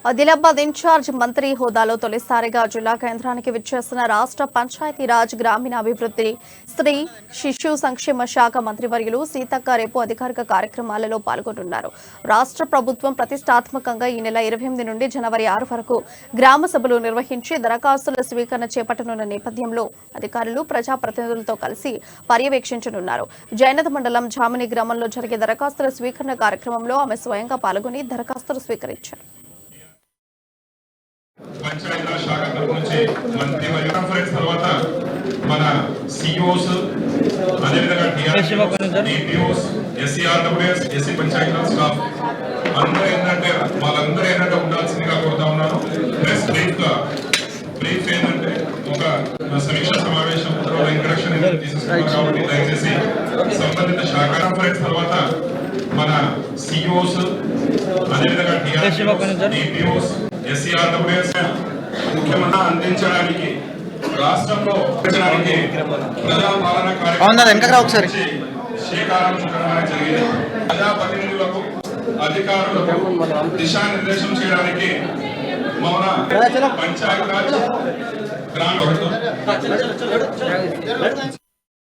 Adilabad incharge మంత్రి హోదాలో తొలిసారిగా జిల్లా కేంద్రానికి విచ్చేసిన రాష్ట్ర పంచాయతీరాజ్ గ్రామీణాభివృద్ధి స్త్రీ శిశు సంక్షేమ శాఖ మంత్రివర్యులు సీతక్క రేపు అధికారిక కార్యక్రమాలలో పాల్గొంటున్నారు. రాష్ట్ర ప్రభుత్వం ప్రతిష్టాత్మకంగా ఈ నెల 28 నుండి జనవరి 6 వరకు గ్రామ సభలు నిర్వహించి దరఖాస్తుల స్వీకరణ చేపట్టనున్న నేపథ్యంలో అధికారులు ప్రజాప్రతినిధులతో కలిసి పర్యవేక్షించనున్నారు. జైనథ్ మండలం జామిని గ్రామంలో జరిగే దరఖాస్తుల స్వీకరణ కార్యక్రమంలో ఆమె స్వయంగా పాల్గొని దరఖాస్తులు స్వీకరించారు. పంచాయతీరాజ్ శాఖ తరఫు నుంచి మంత్రి మరియు కాన్ఫరెన్స్ తర్వాత మన సిఇఓస్ అదేవిధంగా డిపిఓస్ ఎస్సీఆర్డబ్ల్యూఎస్ ఎస్సీ పంచాయతీరాజ్ స్టాఫ్ అందరూ ఏంటంటే వాళ్ళందరూ ఏంటంటే ఉండాల్సిందిగా కోరుతా ఉన్నాను. ప్లస్ బ్రీఫ్ ఏంటంటే ఒక సమీక్ష సమావేశం ఇంట్రడక్షన్ తీసుకున్నారు కాబట్టి దయచేసి సంబంధిత శాఖ కాన్ఫరెన్స్ తర్వాత మన సిఇఓస్ అదేవిధంగా డిపిఓస్ ఎస్సీఆర్డబ్ల్యూఎస్ ముఖ్యమంత్రి అందించడానికి రాష్ట్రంలో ప్రజాపాలన కార్యక్రమం శ్రీకారం చుట్టడం జరిగింది. ప్రజాప్రతినిధులకు అధికారులకు దిశానిర్దేశం చేయడానికి మౌన పంచాయతీరాజ్ గ్రామ